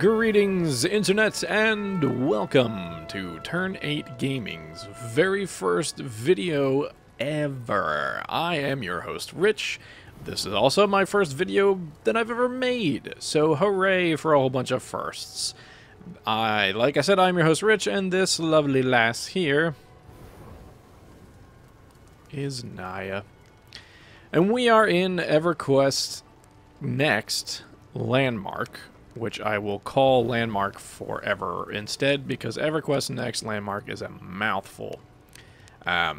Greetings, Internet, and welcome to Turn 8 Gaming's very first video ever. I am your host, Rich. This is also my first video that I've ever made, so hooray for a whole bunch of firsts. Like I said, I'm your host, Rich, and this lovely lass here is Naya. And we are in EverQuest Next Landmark, which I will call Landmark forever instead, because EverQuest Next Landmark is a mouthful.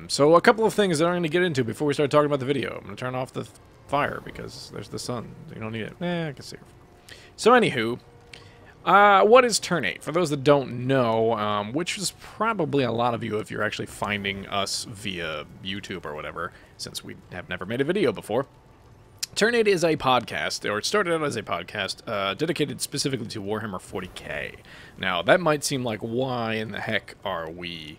So a couple of things that I'm going to get into before we start talking about the video. I'm going to turn off the fire because there's the sun. You don't need it. I can see it. So anywho, what is Turn 8? For those that don't know, which is probably a lot of you if you're actually finding us via YouTube or whatever, since we have never made a video before. Turn 8 is a podcast, or it started out as a podcast, dedicated specifically to Warhammer 40k. Now, that might seem like, why in the heck are we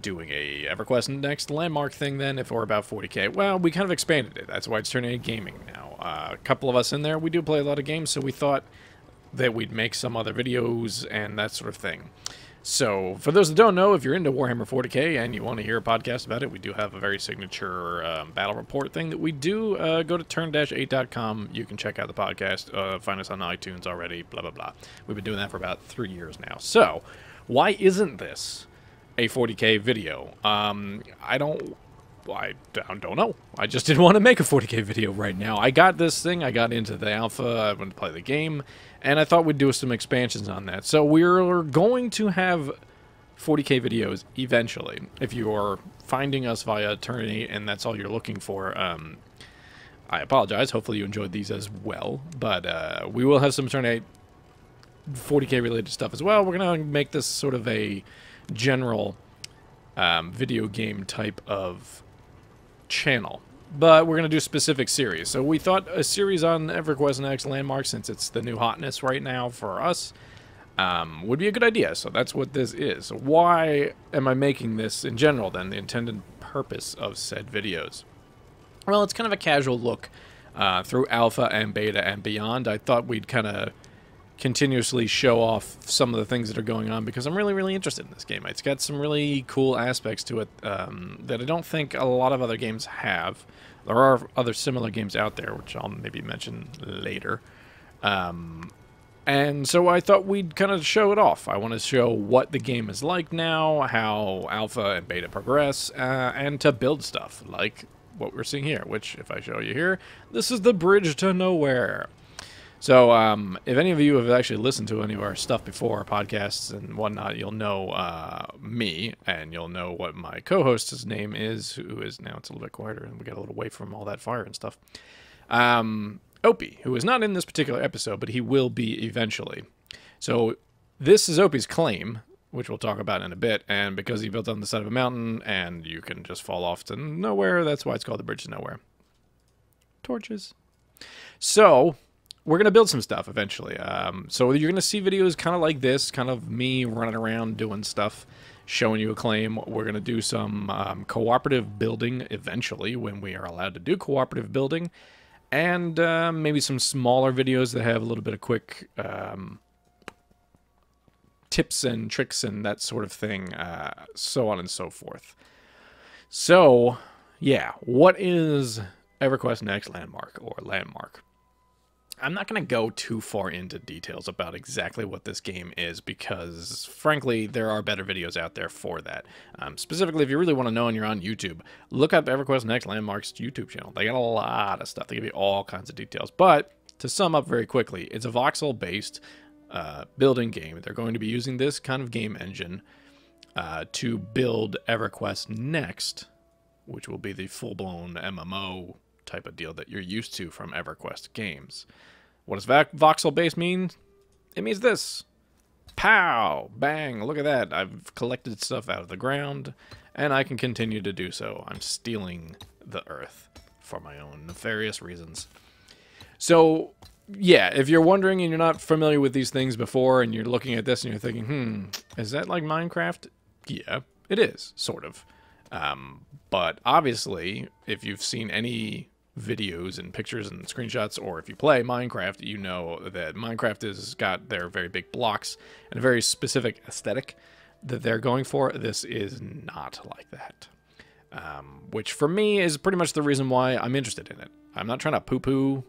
doing a EverQuest Next Landmark thing then, if we're about 40k? Well, we kind of expanded it. That's why it's Turn 8 Gaming now. A couple of us in there, we do play a lot of games, so we thought that we'd make some other videos and that sort of thing. So, for those that don't know, if you're into Warhammer 40k and you want to hear a podcast about it, we do have a very signature battle report thing that we do. Go to turn-8.com. You can check out the podcast. Find us on iTunes already, blah, blah, blah. We've been doing that for about 3 years now. So, why isn't this a 40k video? I don't know. I just didn't want to make a 40k video right now. I got this thing. I got into the alpha. I wanted to play the game. And I thought we'd do some expansions on that. So we're going to have 40k videos eventually. If you are finding us via Turn 8 and that's all you're looking for, I apologize. Hopefully you enjoyed these as well. But we will have some Turn 8 40k related stuff as well. We're going to make this sort of a general video game type of channel. But we're going to do specific series. So we thought a series on EverQuest Next Landmark, since it's the new hotness right now for us, would be a good idea. So that's what this is. So why am I making this in general, then, the intended purpose of said videos? Well, it's kind of a casual look through alpha and beta and beyond. I thought we'd kind of continuously show off some of the things that are going on, because I'm really, really interested in this game. It's got some really cool aspects to it that I don't think a lot of other games have. There are other similar games out there, which I'll maybe mention later. And so I thought we'd kind of show it off. I want to show what the game is like now, how alpha and beta progress, and to build stuff like what we're seeing here, which, if I show you here, this is the bridge to nowhere. So, if any of you have actually listened to any of our stuff before, podcasts and whatnot, you'll know me, and you'll know what my co-host's name is, who is, now it's a little bit quieter, and we got a little away from all that fire and stuff. Opie, who is not in this particular episode, but he will be eventually. So, this is Opie's claim, which we'll talk about in a bit, and because he built on the side of a mountain, and you can just fall off to nowhere, that's why it's called the Bridge to Nowhere. Torches. So, we're going to build some stuff eventually. So you're going to see videos kind of like this, kind of me running around doing stuff, showing you a claim. We're going to do some cooperative building eventually, when we are allowed to do cooperative building. And maybe some smaller videos that have a little bit of quick tips and tricks and that sort of thing, so on and so forth. So, yeah, what is EverQuest Next Landmark, or Landmark? I'm not going to go too far into details about exactly what this game is, because, frankly, there are better videos out there for that. Specifically, if you really want to know and you're on YouTube, look up EverQuest Next Landmark's YouTube channel. They got a lot of stuff. They give you all kinds of details. But, to sum up very quickly, it's a voxel-based building game. They're going to be using this kind of game engine to build EverQuest Next, which will be the full-blown MMO type of deal that you're used to from EverQuest games. What does voxel base mean? It means this. Pow! Bang! Look at that. I've collected stuff out of the ground, and I can continue to do so. I'm stealing the earth for my own nefarious reasons. So, yeah, if you're wondering and you're not familiar with these things before, and you're looking at this and you're thinking, is that like Minecraft? Yeah, it is, sort of. But obviously, if you've seen any videos and pictures and screenshots, or if you play Minecraft, you know that Minecraft has got their very big blocks and a very specific aesthetic that they're going for. This is not like that, which for me is pretty much the reason why I'm interested in it. I'm not trying to poo-poo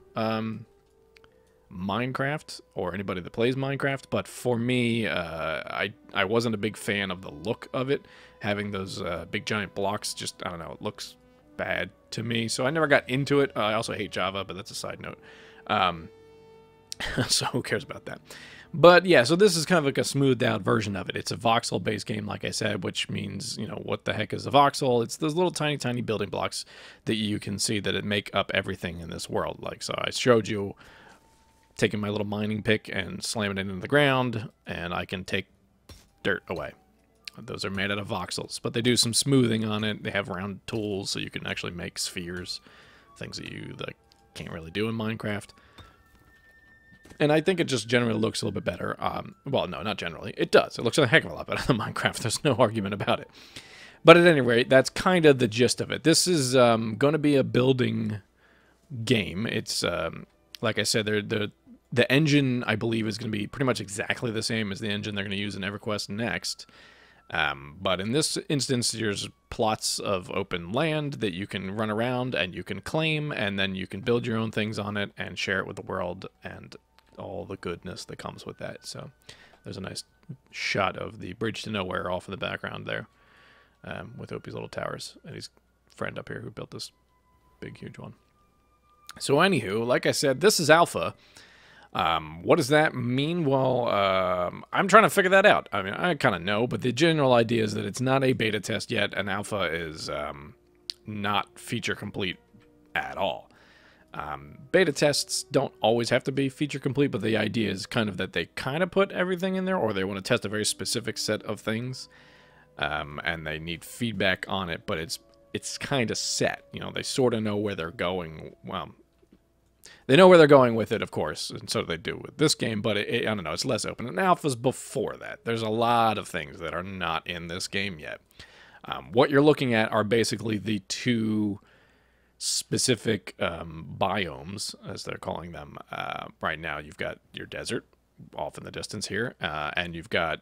Minecraft or anybody that plays Minecraft, but for me, I wasn't a big fan of the look of it, having those big giant blocks. Just, I don't know, it looks bad to me, so I never got into it. I also hate Java, but that's a side note. So who cares about that? But yeah, so this is kind of like a smoothed out version of it. It's a voxel based game, like I said, which means, you know, what the heck is a voxel? It's those little tiny building blocks that you can see that it make up everything in this world. Like, so I showed you taking my little mining pick and slamming it into the ground, and I can take dirt away. Those are made out of voxels, but they do some smoothing on it. They have round tools, so you can actually make spheres, things that you can't really do in Minecraft. And I think it just generally looks a little bit better. Well, no, not generally. It does. It looks a heck of a lot better than Minecraft. There's no argument about it. But at any rate, that's kind of the gist of it. This is going to be a building game. It's, like I said, the engine, I believe, is going to be pretty much exactly the same as the engine they're going to use in EverQuest Next. But in this instance, there's plots of open land that you can run around and you can claim, and then you can build your own things on it and share it with the world and all the goodness that comes with that. So there's a nice shot of the bridge to nowhere off in the background there, with Opie's little towers and his friend up here who built this big, huge one. So anywho, like I said, this is alpha. What does that mean? Well, I'm trying to figure that out. I mean, I kind of know, but the general idea is that it's not a beta test yet, and alpha is not feature complete at all. Beta tests don't always have to be feature complete, but the idea is kind of that they kind of put everything in there, or they want to test a very specific set of things, and they need feedback on it, but it's kind of set. You know, they sort of know where they're going. Well, they know where they're going with it, of course, and so they do with this game, but I don't know, it's less open. And alpha's before that. There's a lot of things that are not in this game yet. What you're looking at are basically the two specific biomes, as they're calling them. Right now, you've got your desert off in the distance here, and you've got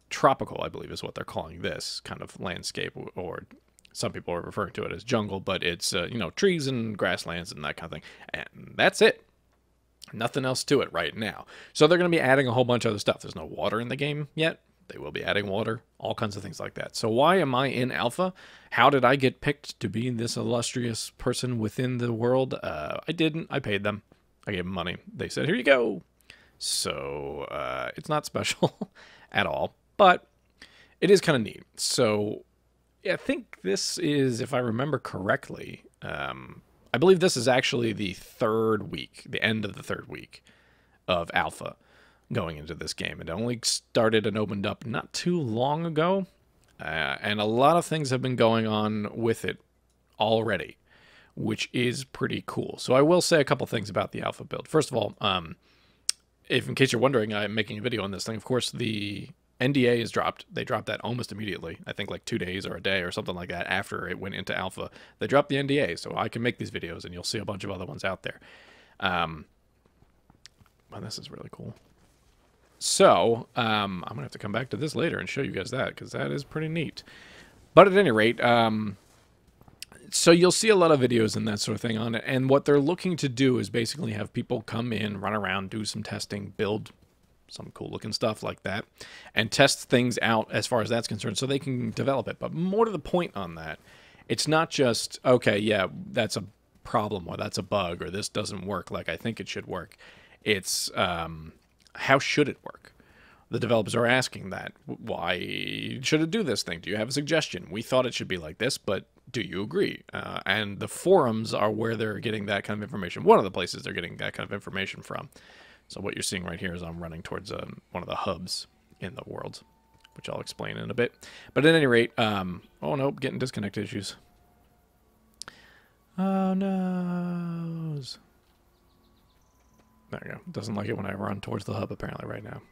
tropical, I believe is what they're calling this kind of landscape, or some people are referring to it as jungle, but it's, you know, trees and grasslands and that kind of thing. And that's it. Nothing else to it right now. So they're going to be adding a whole bunch of other stuff. There's no water in the game yet. They will be adding water, all kinds of things like that. So why am I in alpha? How did I get picked to be this illustrious person within the world? I didn't. I paid them. I gave them money. They said, here you go. So it's not special at all, but it is kind of neat. So yeah, I think this is, if I remember correctly, I believe this is actually the third week, the end of the third week of alpha going into this game. It only started and opened up not too long ago, and a lot of things have been going on with it already, which is pretty cool. So I will say a couple things about the alpha build. First of all, if in case you're wondering, I'm making a video on this thing. Of course, the NDA is dropped. They dropped that almost immediately. I think like 2 days or a day or something like that after it went into alpha. They dropped the NDA, so I can make these videos, and you'll see a bunch of other ones out there. Well, this is really cool. So, I'm going to have to come back to this later and show you guys that, because that is pretty neat. But at any rate, so you'll see a lot of videos and that sort of thing on it, and what they're looking to do is basically have people come in, run around, do some testing, build some cool looking stuff like that, and test things out as far as that's concerned so they can develop it. But more to the point on that, it's not just, okay, yeah, that's a problem, or that's a bug, or this doesn't work like I think it should work. It's, how should it work? The developers are asking that. Why should it do this thing? Do you have a suggestion? We thought it should be like this, but do you agree? And the forums are where they're getting that kind of information. One of the places they're getting that kind of information from. So what you're seeing right here is I'm running towards one of the hubs in the world, which I'll explain in a bit. But at any rate, oh no, getting disconnect issues. Oh no. There we go. Doesn't like it when I run towards the hub apparently right now.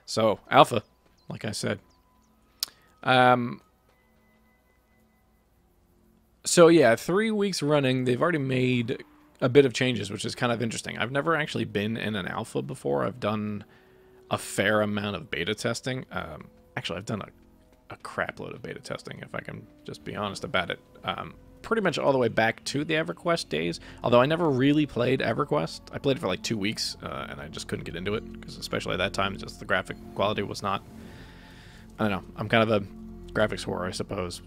So, alpha, like I said. So yeah, 3 weeks running, they've already made a bit of changes, which is kind of interesting. I've never actually been in an alpha before. I've done a fair amount of beta testing. Actually, I've done a crap load of beta testing, if I can just be honest about it. Pretty much all the way back to the EverQuest days, although I never really played EverQuest. I played it for like 2 weeks, and I just couldn't get into it, because especially at that time, just the graphic quality was not... I don't know, I'm kind of a graphics whore, I suppose,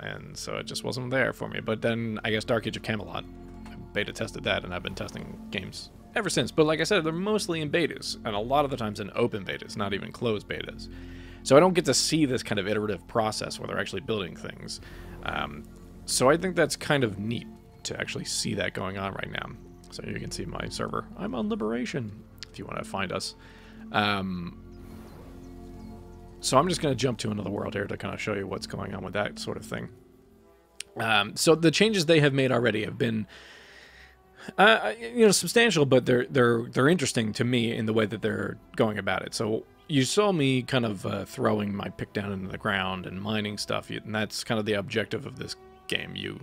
and so it just wasn't there for me. But then, I guess Dark Age of Camelot, I beta tested that, and I've been testing games ever since. But like I said, they're mostly in betas, and a lot of the times in open betas, not even closed betas. So I don't get to see this kind of iterative process where they're actually building things. So I think that's kind of neat to actually see that going on right now. So you can see my server. I'm on Liberation, if you want to find us. So I'm just going to jump to another world here to kind of show you what's going on with that sort of thing. So the changes they have made already have been, substantial, but they're interesting to me in the way that they're going about it. So you saw me kind of throwing my pick down into the ground and mining stuff, and that's kind of the objective of this game. You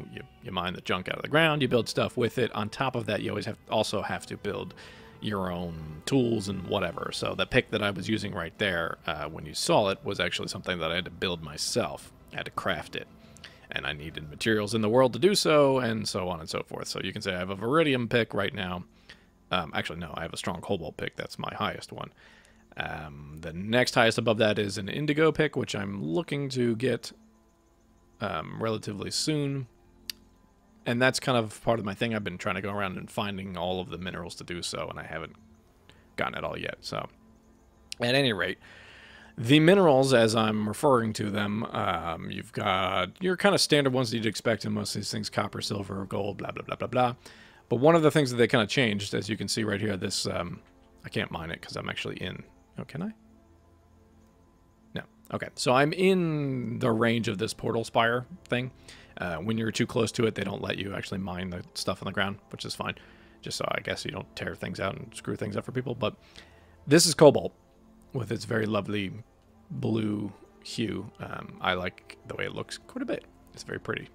mine the junk out of the ground, you build stuff with it. On top of that, you always also have to build your own tools and whatever. So the pick that I was using right there, when you saw it, was actually something that I had to build myself. I had to craft it, and I needed materials in the world to do so, and so on and so forth. So you can say I have a Viridium pick right now. Actually, no, I have a strong Cobalt pick. That's my highest one. The next highest above that is an Indigo pick, which I'm looking to get relatively soon. And that's kind of part of my thing. I've been trying to go around and finding all of the minerals to do so, and I haven't gotten it all yet. So, at any rate, the minerals, as I'm referring to them, you've got your kind of standard ones that you'd expect in most of these things: copper, silver, gold, blah, blah, blah, blah, blah. But one of the things that they kind of changed, as you can see right here, this, I can't mine it because I'm actually in... Oh, can I? No. Okay, so I'm in the range of this portal spire thing. When you're too close to it, they don't let you actually mine the stuff on the ground, which is fine. Just so I guess you don't tear things out and screw things up for people. But this is Cobalt with its very lovely blue hue. I like the way it looks quite a bit. It's very pretty.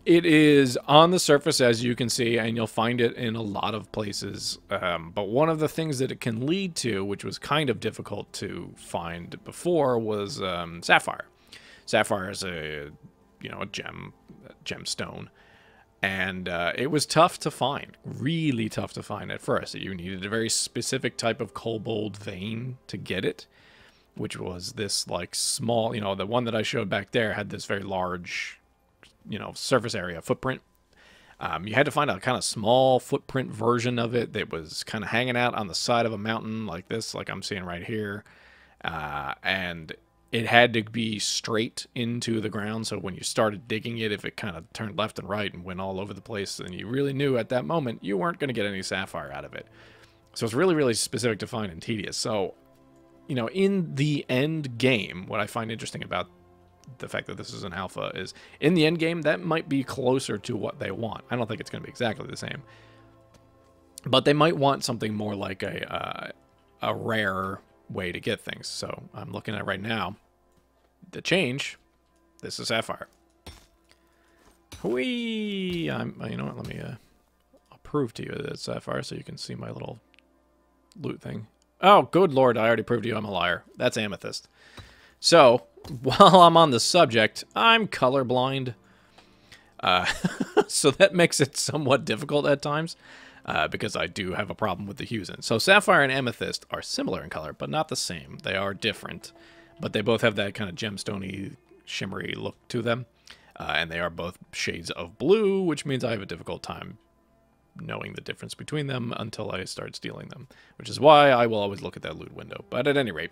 It is on the surface, as you can see, and you'll find it in a lot of places. But one of the things that it can lead to, which was kind of difficult to find before, was sapphire. Sapphire is a gemstone, and it was tough to find, really tough to find at first. You needed a very specific type of cobalt vein to get it, which was this like small, the one that I showed back there had this very large, surface area footprint. You had to find a kind of small footprint version of it that was kind of hanging out on the side of a mountain like this, like I'm seeing right here, and it had to be straight into the ground, so when you started digging it, if it kind of turned left and right and went all over the place, then you really knew at that moment you weren't going to get any sapphire out of it. So it's really, really specific to find and tedious. So, in the end game, what I find interesting about the fact that this is an alpha is, in the end game, that might be closer to what they want. I don't think it's going to be exactly the same. But they might want something more like a rare way to get things. So I'm looking at right now. The change. This is sapphire. Whee! You know what? Let me I'll prove to you that it's sapphire so you can see my little loot thing. Oh, good lord! I already proved to you I'm a liar. That's amethyst. So while I'm on the subject, I'm colorblind. So that makes it somewhat difficult at times. Because I do have a problem with the hues in. So sapphire and amethyst are similar in color, but not the same. They are different, but they both have that kind of gemstone-y, shimmery look to them. And they are both shades of blue, which means I have a difficult time knowing the difference between them until I start stealing them, which is why I will always look at that loot window. But at any rate,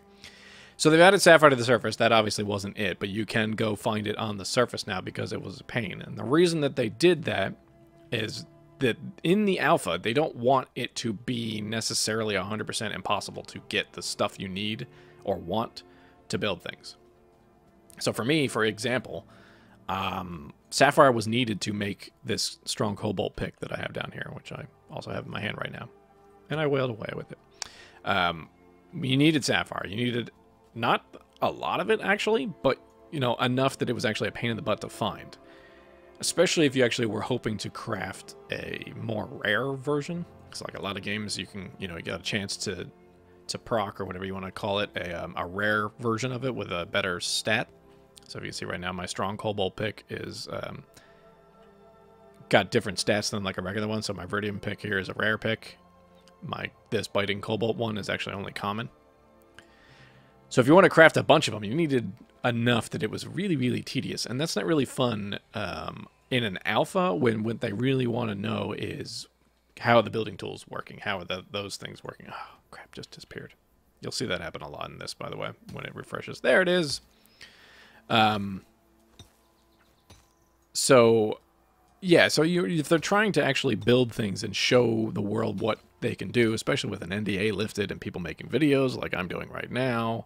so they've added sapphire to the surface. That obviously wasn't it, but you can go find it on the surface now because it was a pain. And the reason that they did that is that in the alpha, they don't want it to be necessarily 100% impossible to get the stuff you need or want to build things. So for me, for example, sapphire was needed to make this strong cobalt pick that I have down here, which I also have in my hand right now. And I wailed away with it. You needed sapphire. You needed not a lot of it, actually, but you know, enough that it was actually a pain in the butt to find. Especially if you actually were hoping to craft a more rare version. Because like a lot of games, you can, you know, you got a chance to proc, or whatever you want to call it, a rare version of it with a better stat. So if you see right now, my strong cobalt pick is got different stats than like a regular one. So my Viridium pick here is a rare pick. This biting cobalt one is actually only common. So if you want to craft a bunch of them, you needed enough that it was really, really tedious. And that's not really fun in an alpha when what they really want to know is how are the building tools working? How are those things working? Oh, crap, just disappeared. You'll see that happen a lot in this, by the way, when it refreshes. There it is. So, yeah, so if they're trying to actually build things and show the world what they can do, especially with an NDA lifted and people making videos like I'm doing right now,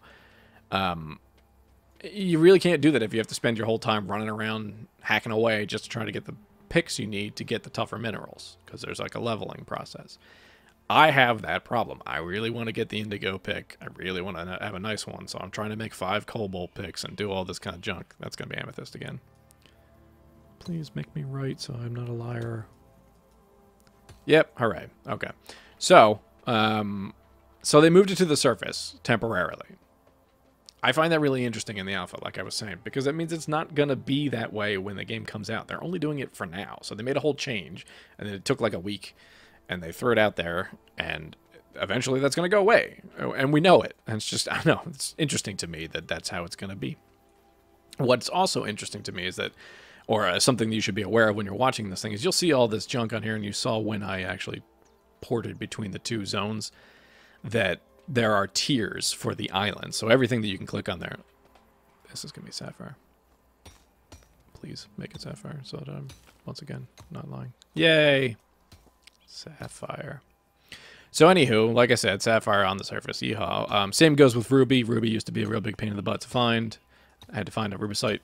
you really can't do that if you have to spend your whole time running around hacking away just to try to get the picks you need to get the tougher minerals, because there's like a leveling process. I have that problem. I really want to get the indigo pick. I really want to have a nice one, so I'm trying to make 5 cobalt picks and do all this kind of junk. That's going to be amethyst again. Please make me right so I'm not a liar. Yep, hooray. Okay. So, so they moved it to the surface temporarily. I find that really interesting in the alpha, like I was saying, because that means it's not going to be that way when the game comes out. They're only doing it for now. So they made a whole change, and then it took like a week, and they threw it out there, and eventually that's going to go away. And we know it. And it's just, I don't know, it's interesting to me that that's how it's going to be. What's also interesting to me is that, or something that you should be aware of when you're watching this thing, is you'll see all this junk on here, and you saw when I actually ported between the two zones, that there are tiers for the island. So everything that you can click on there. This is going to be sapphire. Please make it sapphire so that I'm, once again, not lying. Yay! Sapphire. So anywho, like I said, sapphire on the surface. Yeehaw. Same goes with ruby. Ruby used to be a real big pain in the butt to find. I had to find a rubicite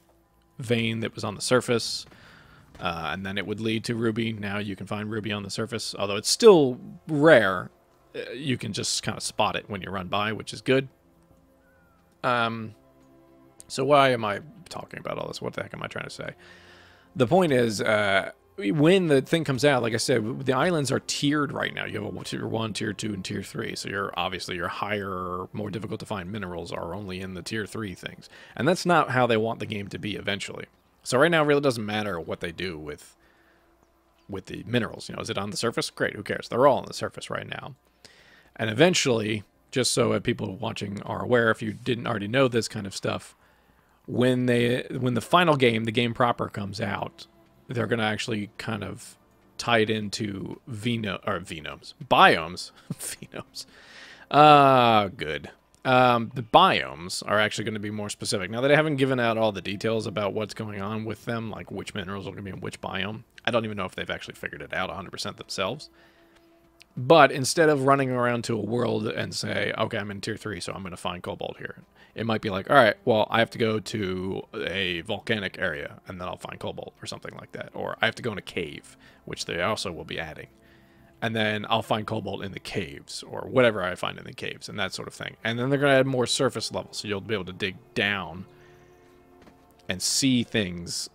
vein that was on the surface. And then it would lead to ruby. Now you can find ruby on the surface. Although it's still rare. You can just kind of spot it when you run by, which is good. So why am I talking about all this? What the heck am I trying to say? The point is, when the thing comes out, like I said, the islands are tiered right now. You have a tier 1, tier 2, and tier 3. So you're obviously your higher, more difficult to find minerals are only in the tier 3 things. And that's not how they want the game to be eventually. So right now it really doesn't matter what they do with the minerals. You know, is it on the surface? Great, who cares? They're all on the surface right now. And eventually, just so people watching are aware, if you didn't already know this kind of stuff, when the final game, the game proper, comes out, they're going to actually kind of tie it into biomes. Phenomes. Good. The biomes are actually going to be more specific. Now that I haven't given out all the details about what's going on with them, like which minerals are going to be in which biome, I don't even know if they've actually figured it out 100% themselves. But instead of running around to a world and say, okay, I'm in tier 3, so I'm going to find cobalt here. It might be like, all right, well, I have to go to a volcanic area, and then I'll find cobalt or something like that. Or I have to go in a cave, which they also will be adding. And then I'll find cobalt in the caves, or whatever I find in the caves, and that sort of thing. And then they're going to add more surface levels, so you'll be able to dig down and see things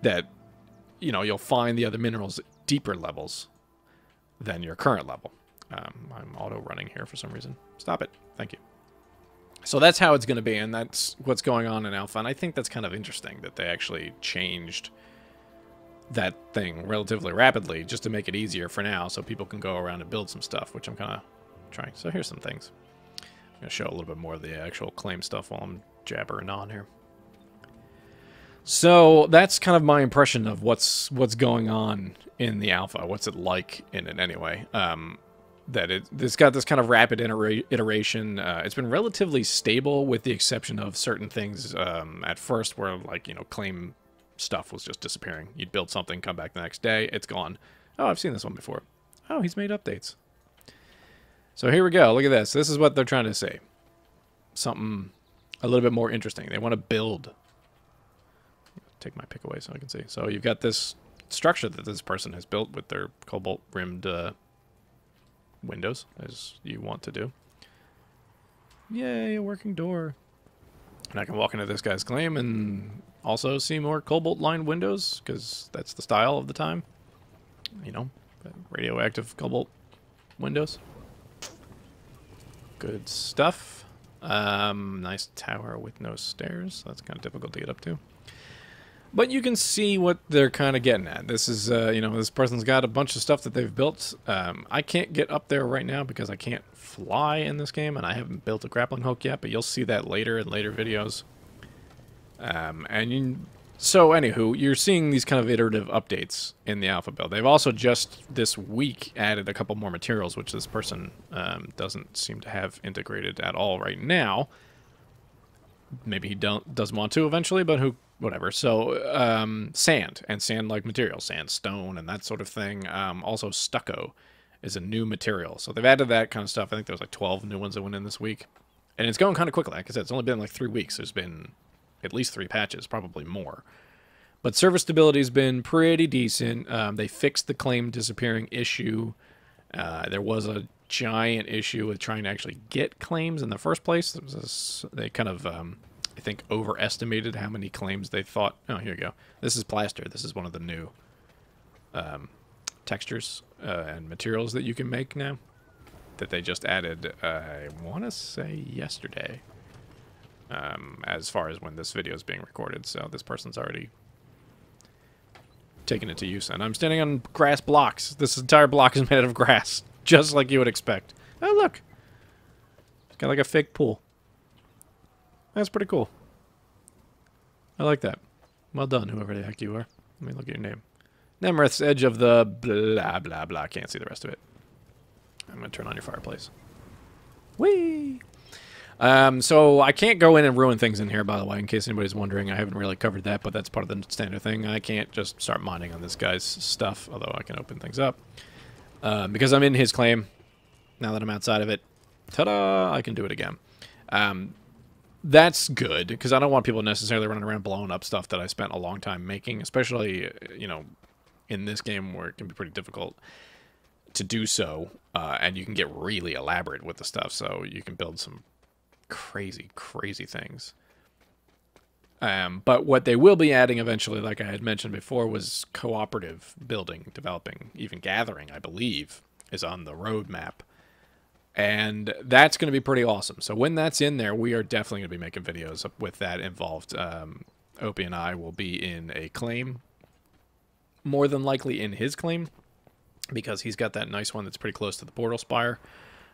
that, you know, you'll find the other minerals at deeper levels than your current level. I'm auto-running here for some reason. Stop it. Thank you. So that's how it's going to be, and that's what's going on in Alpha. And I think that's kind of interesting that they actually changed that thing relatively rapidly just to make it easier for now so people can go around and build some stuff, which I'm kind of trying. So here's some things. I'm going to show a little bit more of the actual claim stuff while I'm jabbering on here. So that's kind of my impression of what's going on in the alpha. What's it like in it anyway? That it's got this kind of rapid iteration. It's been relatively stable with the exception of certain things at first where, like, you know, claim stuff was just disappearing. You'd build something, come back the next day, it's gone. Oh, I've seen this one before. Oh, he's made updates. So here we go. Look at this. This is what they're trying to say. Something a little bit more interesting. They want to build. Take my pick away so I can see. So you've got this structure that this person has built with their cobalt-rimmed windows, as you want to do. Yay, a working door. And I can walk into this guy's claim and also see more cobalt-lined windows, because that's the style of the time. You know, radioactive cobalt windows. Good stuff. Nice tower with no stairs. That's kind of difficult to get up to. But you can see what they're kind of getting at. This is, you know, this person's got a bunch of stuff that they've built. I can't get up there right now because I can't fly in this game, and I haven't built a grappling hook yet, but you'll see that later in later videos. So, anywho, you're seeing these kind of iterative updates in the alpha build. They've also just this week added a couple more materials, which this person doesn't seem to have integrated at all right now. Maybe he doesn't want to eventually, but whatever. So, sand and sand-like materials, sandstone and that sort of thing. Also, stucco is a new material. So they've added that kind of stuff. I think there's like 12 new ones that went in this week. And it's going kind of quickly. Like I said, it's only been like 3 weeks. There's been at least 3 patches, probably more. But server stability's been pretty decent. They fixed the claim disappearing issue. There was a giant issue with trying to actually get claims in the first place. They kind of, I think, overestimated how many claims they thought. Oh, here you go. This is plaster. This is one of the new textures and materials that you can make now that they just added, I want to say yesterday, as far as when this video is being recorded. So this person's already taken it to use. And I'm standing on grass blocks. This entire block is made out of grass, just like you would expect. Oh, look. It's got like a fake pool. That's pretty cool. I like that. Well done, whoever the heck you are. Let me look at your name. Nemrith's edge of the blah, blah, blah. Can't see the rest of it. I'm going to turn on your fireplace. Whee! So I can't go in and ruin things in here, by the way, in case anybody's wondering. I haven't really covered that, but that's part of the standard thing. I can't just start mining on this guy's stuff, although I can open things up. Because I'm in his claim, now that I'm outside of it, ta-da, I can do it again. That's good, because I don't want people necessarily running around blowing up stuff that I spent a long time making, especially, you know, in this game where it can be pretty difficult to do so, and you can get really elaborate with the stuff, so you can build some crazy, crazy things. But what they will be adding eventually, like I had mentioned before, was cooperative building, developing, even gathering, I believe, is on the roadmap. And that's going to be pretty awesome. So when that's in there, we are definitely going to be making videos with that involved. Opie and I will be in a claim, more than likely in his claim, because he's got that nice one that's pretty close to the portal spire.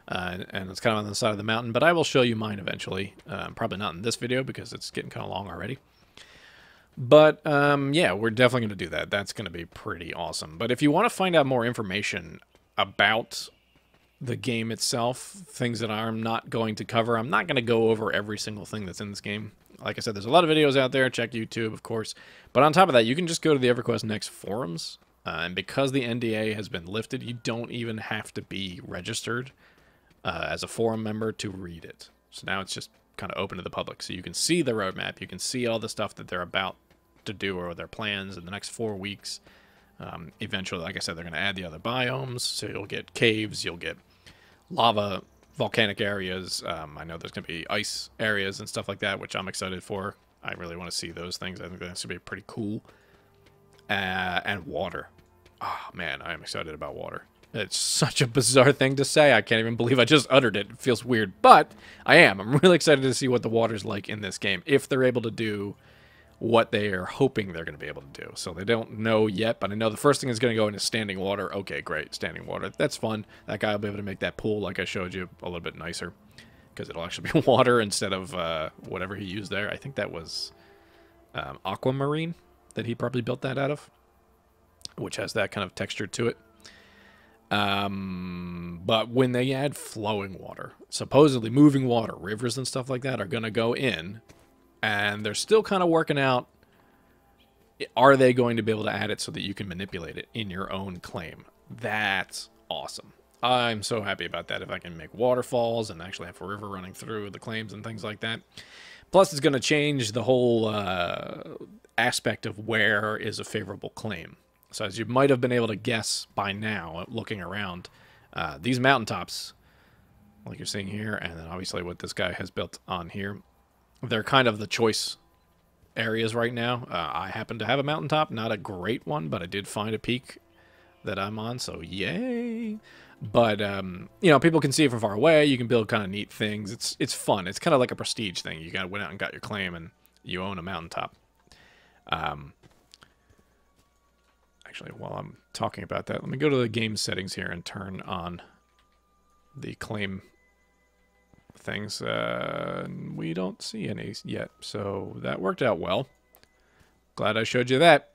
And it's kind of on the side of the mountain, but I will show you mine eventually. Probably not in this video because it's getting kind of long already. But, yeah, we're definitely going to do that. That's going to be pretty awesome. But if you want to find out more information about the game itself, things that I'm not going to cover, I'm not going to go over every single thing that's in this game. Like I said, there's a lot of videos out there. Check YouTube, of course. But on top of that, you can just go to the EverQuest Next forums. And because the NDA has been lifted, you don't even have to be registered as a forum member to read it. So now it's just kind of open to the public. So you can see the roadmap. You can see all the stuff that they're about to do or their plans in the next 4 weeks. Eventually, like I said, they're going to add the other biomes. So you'll get caves, you'll get lava, volcanic areas. I know there's going to be ice areas and stuff like that, which I'm excited for. I really want to see those things. I think that's going to be pretty cool. And water. Oh, man, I am excited about water. It's such a bizarre thing to say. I can't even believe I just uttered it. It feels weird, but I am. I'm really excited to see what the water's like in this game, if they're able to do what they are hoping they're going to be able to do. So they don't know yet, but I know the first thing is going to go into standing water. Okay, great, standing water. That's fun. That guy will be able to make that pool, like I showed you, a little bit nicer, because it'll actually be water instead of whatever he used there. I think that was aquamarine that he probably built that out of, which has that kind of texture to it. But when they add flowing water, supposedly moving water, rivers and stuff like that are going to go in, and they're still kind of working out, are they going to be able to add it so that you can manipulate it in your own claim? That's awesome. I'm so happy about that. If I can make waterfalls and actually have a river running through the claims and things like that. Plus, it's going to change the whole aspect of where is a favorable claim. So as you might have been able to guess by now, looking around, these mountaintops, like you're seeing here, and then obviously what this guy has built on here, they're kind of the choice areas right now. I happen to have a mountaintop, not a great one, but I did find a peak that I'm on, so yay. But you know, people can see it from far away. You can build kind of neat things. It's fun. It's kind of like a prestige thing. You went out and got your claim, and you own a mountaintop. Actually, while I'm talking about that, let me go to the game settings here and turn on the claim things. We don't see any yet, so that worked out well. Glad I showed you that.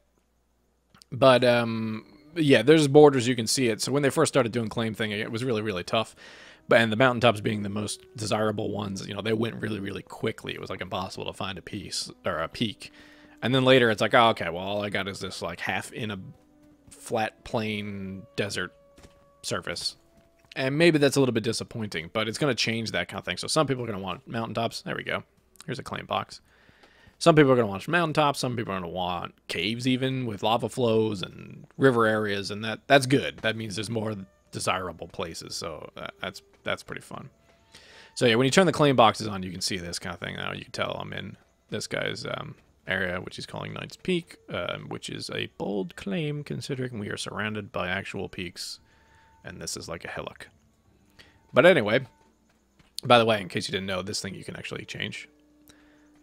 But yeah, there's borders, you can see it. So when they first started doing claim thing, it was really, really tough. And the mountaintops being the most desirable ones, you know, they went really, really quickly. It was like impossible to find a piece or a peak. And then later it's like, oh, okay, well, all I got is this like half in a flat plain desert surface. And maybe that's a little bit disappointing, but it's going to change that kind of thing. So some people are going to want mountaintops. There we go. Here's a claim box. Some people are going to want mountaintops. Some people are going to want caves even with lava flows and river areas, and that's good. That means there's more desirable places, so that's pretty fun. So yeah, when you turn the claim boxes on, you can see this kind of thing. Now you can tell I'm in this guy's area, which he's calling Knight's Peak, which is a bold claim considering we are surrounded by actual peaks, and this is like a hillock. But anyway, by the way, in case you didn't know, this thing you can actually change.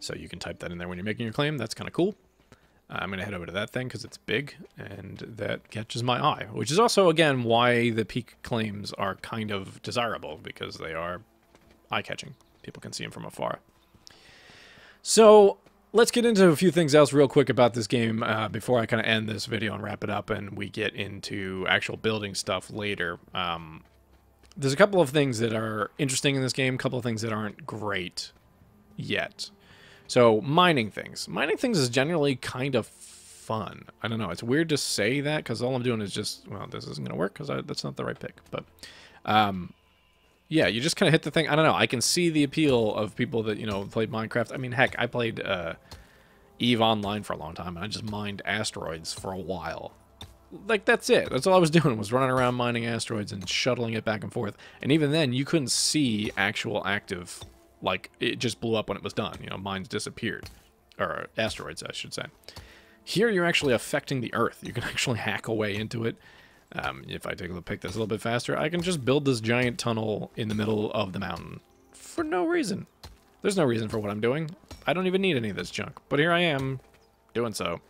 So you can type that in there when you're making your claim. That's kind of cool. I'm going to head over to that thing because it's big, and that catches my eye. Which is also, again, why the peak claims are kind of desirable, because they are eye-catching. People can see them from afar. So let's get into a few things else real quick about this game before I kind of end this video and wrap it up, and we get into actual building stuff later. There's a couple of things that are interesting in this game, a couple of things that aren't great yet. So, mining things. Mining things is generally kind of fun. I don't know. It's weird to say that because all I'm doing is just, well, this isn't going to work because that's not the right pick. But, yeah, you just kind of hit the thing. I don't know. I can see the appeal of people that, you know, played Minecraft. I mean, heck, I played EVE Online for a long time, and I just mined asteroids for a while. Like, that's it. That's all I was doing, was running around mining asteroids and shuttling it back and forth. And even then, you couldn't see actual active... Like, it just blew up when it was done. You know, mines disappeared. Or asteroids, I should say. Here, you're actually affecting the Earth. You can actually hack away into it. If I take a look, pick this a little bit faster, I can just build this giant tunnel in the middle of the mountain. For no reason. There's no reason for what I'm doing. I don't even need any of this junk. But here I am, doing so.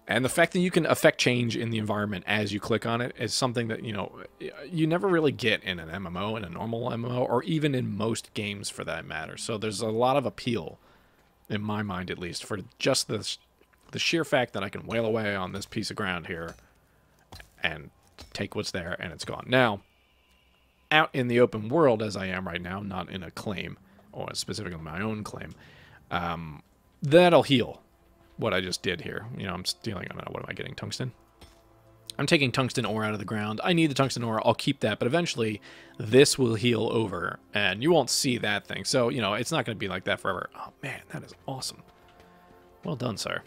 And the fact that you can affect change in the environment as you click on it is something that, you know, you never really get in an MMO, in a normal MMO, or even in most games for that matter. So there's a lot of appeal, in my mind at least, for just the sheer fact that I can wail away on this piece of ground here and take what's there and it's gone. Now, out in the open world as I am right now, not in a claim, or specifically my own claim, that'll heal. What I just did here. You know, I'm stealing, I don't know, what am I getting? Tungsten? I'm taking tungsten ore out of the ground. I need the tungsten ore. I'll keep that, but eventually this will heal over, and you won't see that thing. So, you know, it's not going to be like that forever. Oh, man, that is awesome. Well done, sir.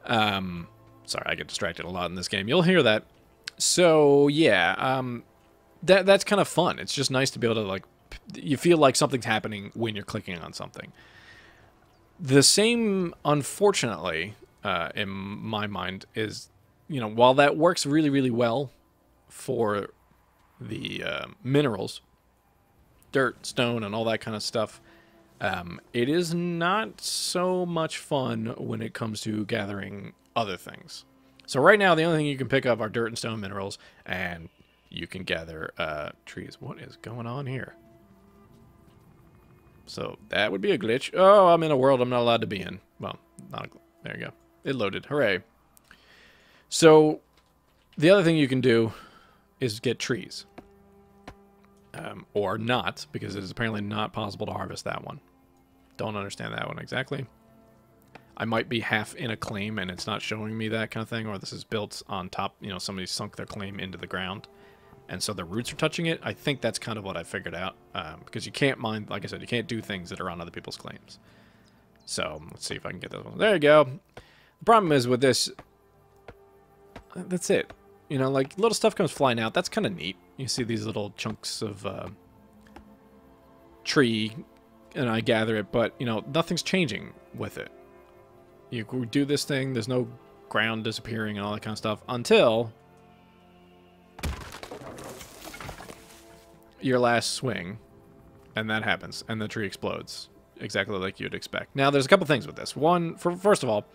Sorry, I get distracted a lot in this game. You'll hear that. So, yeah, that's kind of fun. It's just nice to be able to, like, you feel like something's happening when you're clicking on something. The same, unfortunately, in my mind, is, you know, while that works really, really well for the minerals, dirt, stone, and all that kind of stuff, it is not so much fun when it comes to gathering other things. So right now, the only thing you can pick up are dirt and stone minerals, and you can gather trees. What is going on here? So that would be a glitch. Oh, I'm in a world I'm not allowed to be in. Well, there you go. It loaded. Hooray. So the other thing you can do is get trees. Or not, because it is apparently not possible to harvest that one. Don't understand that one exactly. I might be half in a claim and it's not showing me that kind of thing, or this is built on top, you know, somebody sunk their claim into the ground. And so the roots are touching it. I think that's kind of what I figured out. Because you can't mine, like I said, you can't do things that are on other people's claims. So, let's see if I can get this one. There you go. The problem is with this, that's it. You know, like, little stuff comes flying out. That's kind of neat. You see these little chunks of tree and I gather it, but, you know, nothing's changing with it. You do this thing, there's no ground disappearing and all that kind of stuff until your last swing, and that happens, and the tree explodes, exactly like you'd expect. Now, there's a couple things with this. One, first of all,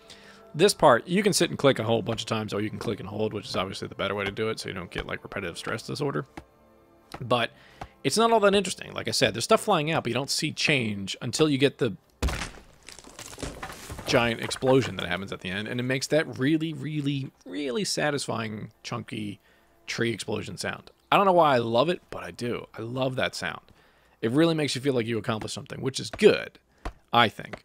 this part, you can sit and click and hold a bunch of times, or you can click and hold, which is obviously the better way to do it, so you don't get, like, repetitive stress disorder. But it's not all that interesting. Like I said, there's stuff flying out, but you don't see change until you get the giant explosion that happens at the end, and it makes that really, really, really satisfying, chunky tree explosion sound. I don't know why I love it, but I do. I love that sound. It really makes you feel like you accomplished something, which is good, I think.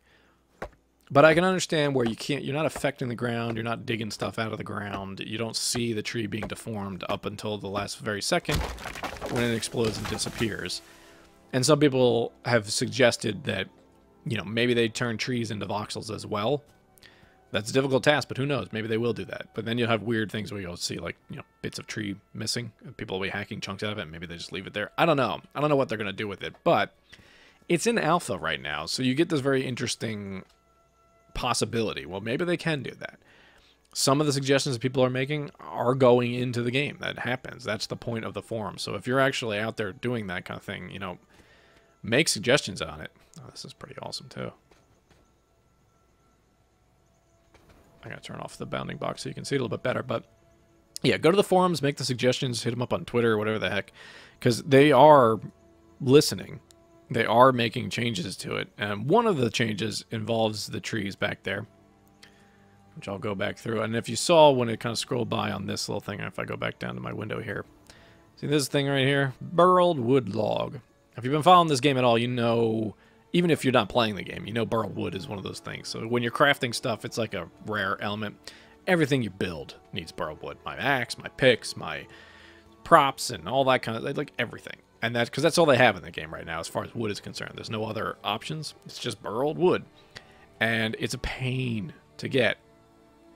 But I can understand where you're not affecting the ground, you're not digging stuff out of the ground, you don't see the tree being deformed up until the last very second when it explodes and disappears. And some people have suggested that, you know, maybe they turn trees into voxels as well. That's a difficult task, but who knows? Maybe they will do that. But then you'll have weird things where you'll see, like, you know, bits of tree missing. People will be hacking chunks out of it, and maybe they just leave it there. I don't know. I don't know what they're going to do with it, but it's in alpha right now, so you get this very interesting possibility. Well, maybe they can do that. Some of the suggestions that people are making are going into the game. That happens. That's the point of the forum. So if you're actually out there doing that kind of thing, you know, make suggestions on it. Oh, this is pretty awesome, too. I gotta turn off the bounding box so you can see it a little bit better. But yeah, go to the forums, make the suggestions, hit them up on Twitter or whatever the heck, because they are listening. They are making changes to it. And one of the changes involves the trees back there, which I'll go back through. And if you saw when it kind of scrolled by on this little thing, if I go back down to my window here, see this thing right here? Burled wood log. If you've been following this game at all, you know, even if you're not playing the game, you know burled wood is one of those things. So when you're crafting stuff, it's like a rare element. Everything you build needs burled wood. My axe, my picks, my props, and all that kind of, like everything. And that's because that's all they have in the game right now as far as wood is concerned. There's no other options. It's just burled wood. And it's a pain to get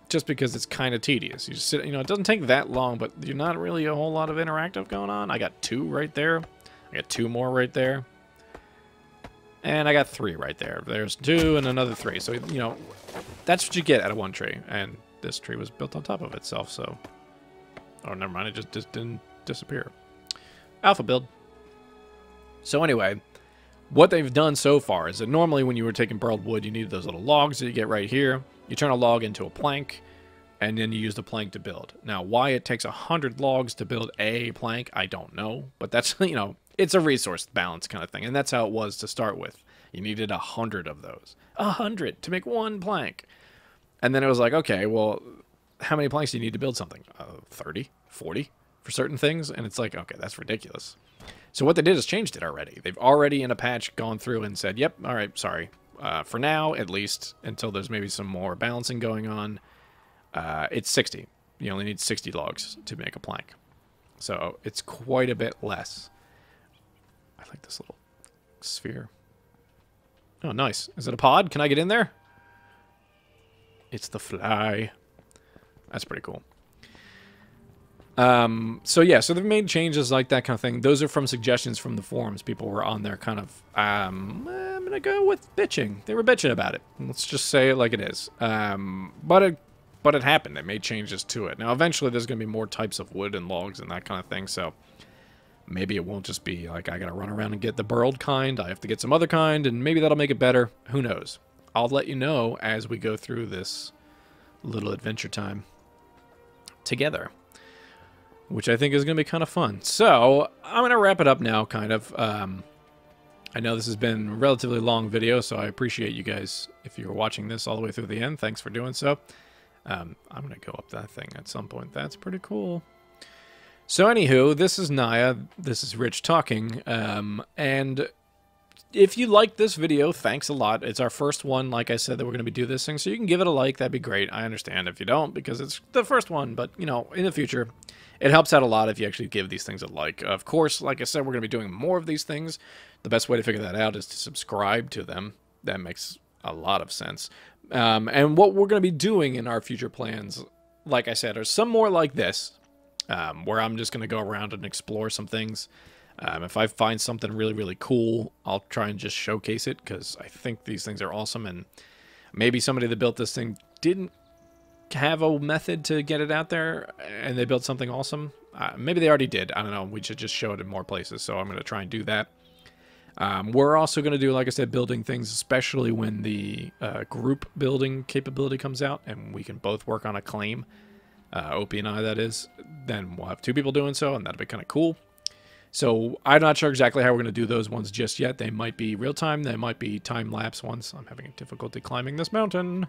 just because it's kind of tedious. You just sit, you know, it doesn't take that long, but you're not really a whole lot of interactive going on. I got 2 right there. I got 2 more right there. And I got 3 right there. There's 2 and another 3. So, you know, that's what you get out of one tree. And this tree was built on top of itself, so... Oh, never mind. It just didn't disappear. Alpha build. So anyway, what they've done so far is that normally when you were taking burled wood, you needed those little logs that you get right here. You turn a log into a plank, and then you use the plank to build. Now, why it takes 100 logs to build a plank, I don't know. But that's, you know... It's a resource balance kind of thing, and that's how it was to start with. You needed 100 of those. 100 to make 1 plank. And then it was like, okay, well, how many planks do you need to build something? 30, 40 for certain things? And it's like, okay, that's ridiculous. So what they did is changed it already. They've already in a patch gone through and said, yep, all right, sorry. For now, at least, until there's maybe some more balancing going on, it's 60. You only need 60 logs to make a plank. So it's quite a bit less. I like this little sphere. Oh, nice. Is it a pod? Can I get in there? It's the fly. That's pretty cool. So yeah, so they've made changes like that kind of thing. Those are from suggestions from the forums. People were on there kind of, I'm going to go with bitching. They were bitching about it. Let's just say it like it is. But it happened. They made changes to it. Now, eventually there's going to be more types of wood and logs and that kind of thing, so... Maybe it won't just be like I gotta run around and get the burled kind. I have to get some other kind, and maybe that'll make it better. Who knows? I'll let you know as we go through this little adventure time together, which I think is going to be kind of fun. So I'm going to wrap it up now, kind of. I know this has been a relatively long video, so I appreciate you guys if you're watching this all the way through the end. Thanks for doing so. I'm going to go up that thing at some point. That's pretty cool. So anywho, this is Naya, this is Rich talking, and if you liked this video, thanks a lot. It's our first one, like I said, that we're going to be doing this thing, so you can give it a like, that'd be great. I understand if you don't, because it's the first one, but, you know, in the future, it helps out a lot if you actually give these things a like. Of course, like I said, we're going to be doing more of these things. The best way to figure that out is to subscribe to them. That makes a lot of sense. And what we're going to be doing in our future plans, like I said, are some more like this, where I'm just going to go around and explore some things. If I find something really, really cool, I'll try and just showcase it because I think these things are awesome. And maybe somebody that built this thing didn't have a method to get it out there and they built something awesome. Maybe they already did. I don't know. We should just show it in more places. So I'm going to try and do that. We're also going to do, like I said, building things, especially when the group building capability comes out and we can both work on a claim. Opie and I, that is. Then we'll have 2 people doing so, and that'll be kind of cool. So I'm not sure exactly how we're going to do those ones just yet. They might be real-time. They might be time-lapse ones. I'm having difficulty climbing this mountain.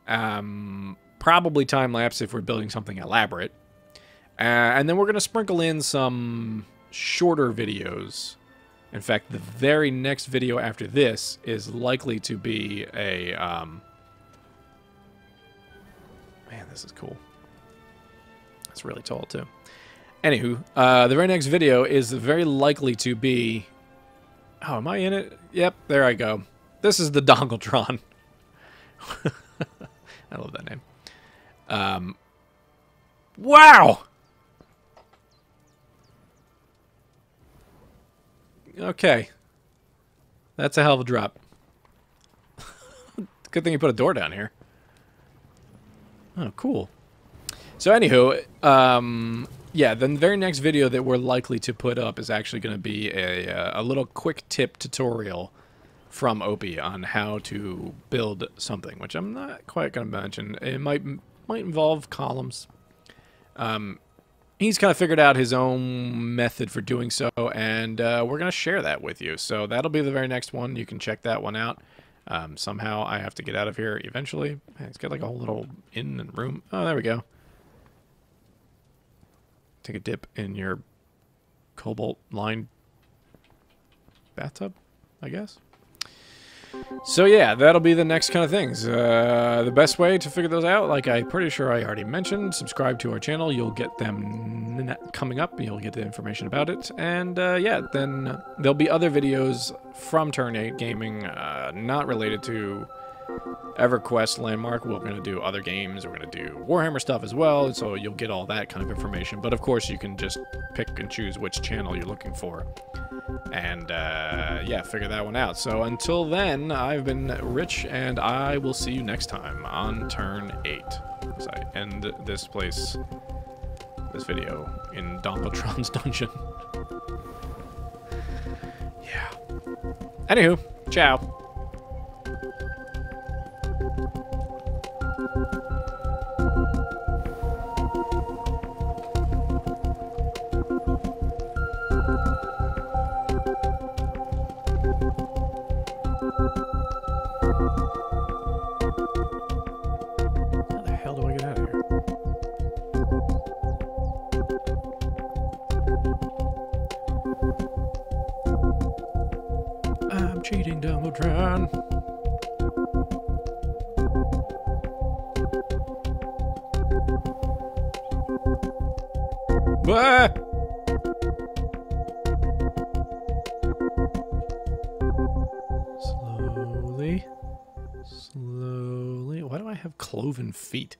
Probably time-lapse if we're building something elaborate. And then we're going to sprinkle in some shorter videos. In fact, the very next video after this is likely to be a... Man, this is cool. It's really tall, too. Anywho, the very next video is very likely to be... Oh, am I in it? Yep, there I go. This is the Dongletron. I love that name. Wow! Okay. That's a hell of a drop. Good thing you put a door down here. Oh, cool. So, anywho, yeah, the very next video that we're likely to put up is actually going to be a little quick tip tutorial from Opie on how to build something, which I'm not quite going to mention. It might involve columns. He's kind of figured out his own method for doing so, and we're going to share that with you. So that'll be the very next one. You can check that one out. Somehow I have to get out of here eventually. It's got like a whole little inn and room. Oh, there we go. Take a dip in your cobalt-lined bathtub, I guess. So yeah, that'll be the next kind of things. The best way to figure those out, like I'm pretty sure I already mentioned, subscribe to our channel. You'll get them coming up. You'll get the information about it. And yeah, then there'll be other videos from Turn 8 Gaming, not related to EverQuest Landmark. We're going to do other games. We're going to do Warhammer stuff as well. So you'll get all that kind of information. But of course, you can just pick and choose which channel you're looking for. And yeah, figure that one out. So until then, I've been Rich, and I will see you next time on Turn 8. As I end this video in Dongletron's dungeon. Yeah. Anywho, ciao. Cheating Dumbledore. Ah! Slowly. Slowly. Why do I have cloven feet?